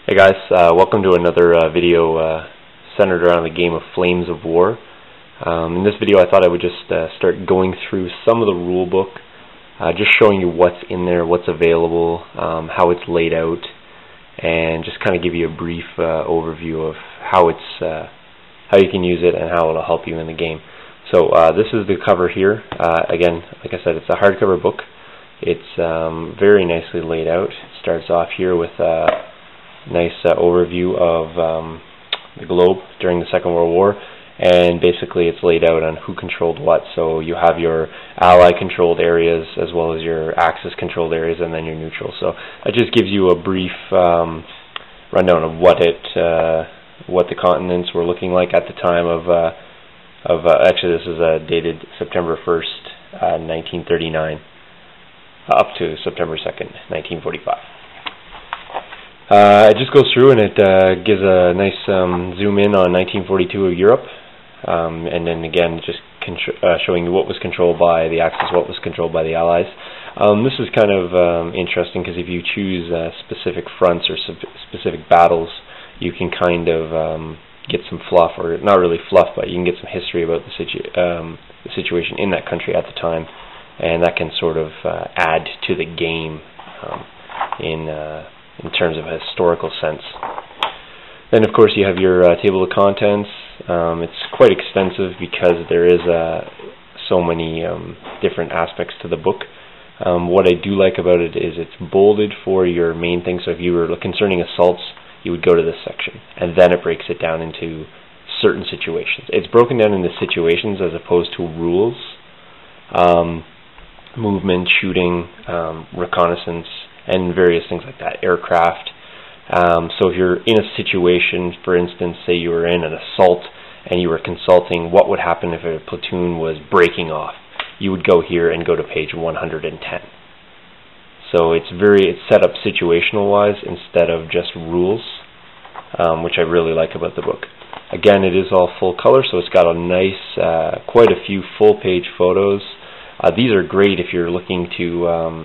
Hey guys, welcome to another video centered around the game of Flames of War. In this video I thought I would just start going through some of the rule book, just showing you what's in there, what's available, how it's laid out, and just kind of give you a brief overview of how you can use it and how it'll help you in the game. So this is the cover here. Again, like I said, it's a hardcover book. It's very nicely laid out. It starts off here with nice overview of the globe during the Second World War, and basically it's laid out on who controlled what. So you have your Allied controlled areas as well as your Axis controlled areas, and then your neutral. So that just gives you a brief rundown of what the continents were looking like at the time of actually this is dated September 1st, 1939 up to September 2nd, 1945. It just goes through and it gives a nice zoom in on 1942 of Europe, and then again just showing you what was controlled by the Axis, what was controlled by the Allies. This is kind of interesting because if you choose specific fronts or specific battles, you can kind of get some fluff, or not really fluff, but you can get some history about the situation in that country at the time, and that can sort of add to the game in terms of a historical sense. Then of course you have your table of contents. It's quite extensive because there is so many different aspects to the book. What I do like about it is it's bolded for your main thing. So if you were concerning assaults, you would go to this section, and then it breaks it down into certain situations. It's broken down into situations as opposed to rules. Movement, shooting, reconnaissance, and various things like that, aircraft. So if you're in a situation, for instance, say you were in an assault and you were consulting what would happen if a platoon was breaking off, you would go here and go to page 110. So it's set up situational wise instead of just rules, which I really like about the book. Again, it is all full color, so it's got a nice, quite a few full page photos. These are great if you're looking to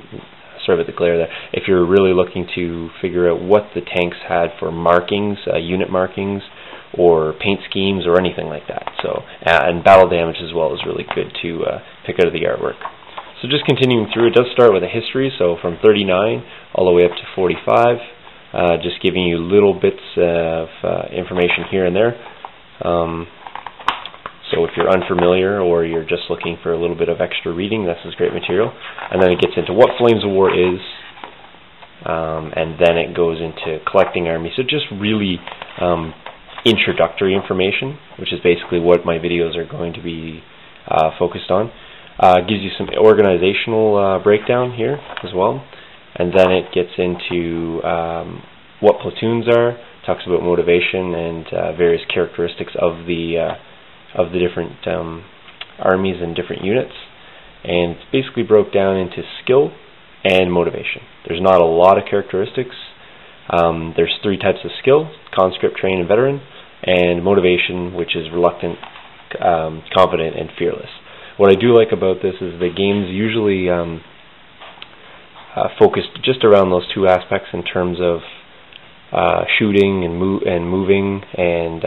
sorry about the glare there. If you're really looking to figure out what the tanks had for markings, unit markings, or paint schemes, or anything like that. So, and battle damage as well is really good to pick out of the artwork. So just continuing through, it does start with a history, so from 39 all the way up to 45, just giving you little bits of information here and there. So if you're unfamiliar or you're just looking for a little bit of extra reading, this is great material. And then it gets into what Flames of War is, and then it goes into collecting armies. So just really introductory information, which is basically what my videos are going to be focused on. Gives you some organizational breakdown here as well. And then it gets into what platoons are, talks about motivation and various characteristics of the different armies and different units, and it's basically broke down into skill and motivation. There's not a lot of characteristics. There's three types of skill: conscript, trained, and veteran, and motivation, which is reluctant, confident, and fearless. What I do like about this is the game's usually focused just around those two aspects in terms of shooting and moving and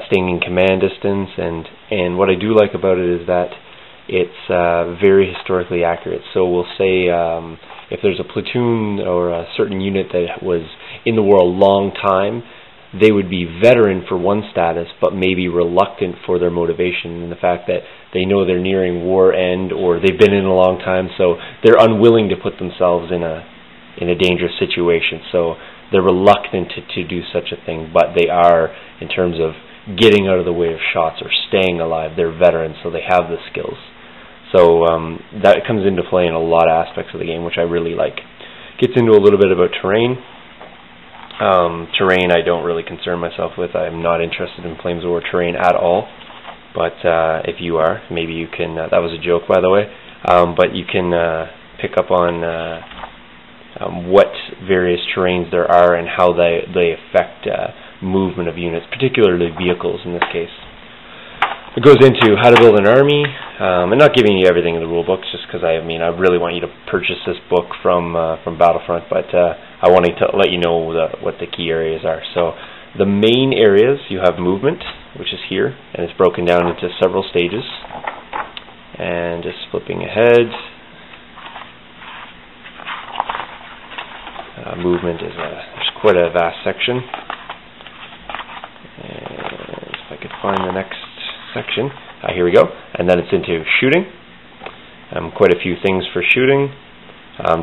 staying in command distance, and what I do like about it is that it's very historically accurate. So we'll say if there's a platoon or a certain unit that was in the war a long time, they would be veteran for one status, but maybe reluctant for their motivation, and the fact that they know they're nearing war end, or they've been in a long time, so they're unwilling to put themselves in a dangerous situation. So they're reluctant to do such a thing, but they are, in terms of getting out of the way of shots or staying alive, they're veterans, so they have the skills. So that comes into play in a lot of aspects of the game, which I really like. Gets into a little bit about terrain. Terrain I don't really concern myself with. I'm not interested in Flames of War terrain at all, but if you are, maybe you can, that was a joke by the way, but you can pick up on what various terrains there are and how they affect movement of units, particularly vehicles in this case. It goes into how to build an army, and not giving you everything in the rule books, just because I really want you to purchase this book from Battlefront, but I wanted to let you know what the key areas are. So the main areas, you have movement, which is here, and it's broken down into several stages. And just flipping ahead, movement is there's quite a vast section. And if I could find the next section, here we go. And then it's into shooting. Quite a few things for shooting.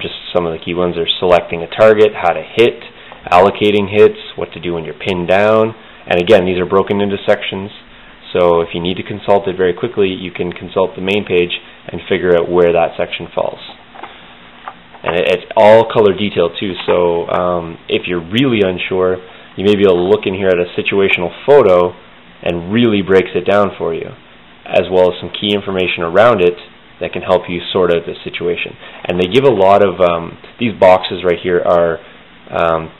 Just some of the key ones are selecting a target, how to hit, allocating hits, what to do when you're pinned down. And again, these are broken into sections. So if you need to consult it very quickly, you can consult the main page and figure out where that section falls. And it's all color detailed too, so if you're really unsure, you may be able to look in here at a situational photo and really breaks it down for you, as well as some key information around it that can help you sort out the situation. And they give a lot of, these boxes right here are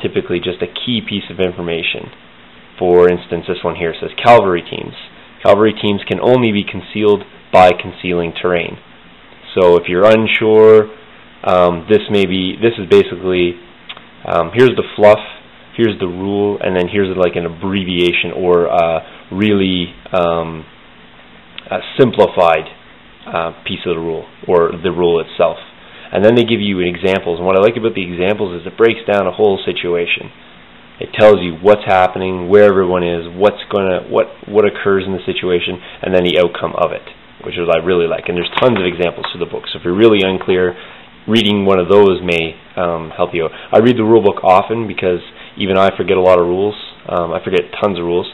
typically just a key piece of information. For instance, this one here says cavalry teams. Cavalry teams can only be concealed by concealing terrain. So if you're unsure, this is basically, here's the fluff, here's the rule, and then here's like an abbreviation or really a simplified piece of the rule, or the rule itself. And then they give you examples, and what I like about the examples is it breaks down a whole situation. It tells you what's happening, where everyone is, what occurs in the situation, and then the outcome of it, which is what I really like. And there's tons of examples to the book, so if you're really unclear, reading one of those may help you out. I read the rule book often because even I forget a lot of rules. I forget tons of rules.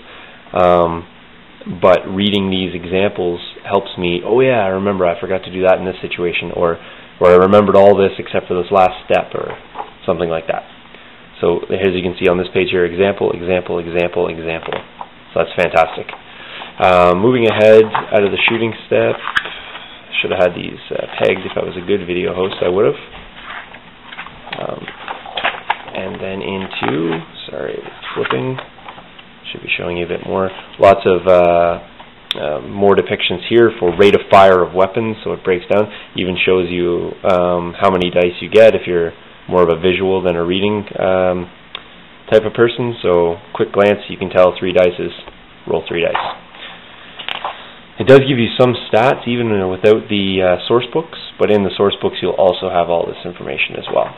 But reading these examples helps me, oh yeah, I remember I forgot to do that in this situation, or I remembered all this except for this last step, or something like that. So as you can see on this page here, example, example, example, example. So that's fantastic. Moving ahead out of the shooting step, should have had these pegged. If I was a good video host, I would have. And then into, sorry, flipping, should be showing you a bit more. Lots of more depictions here for rate of fire of weapons, so it breaks down. Even shows you how many dice you get if you're more of a visual than a reading type of person. So quick glance, you can tell 3 dice is roll 3 dice. It does give you some stats even without the source books, but in the source books you'll also have all this information as well.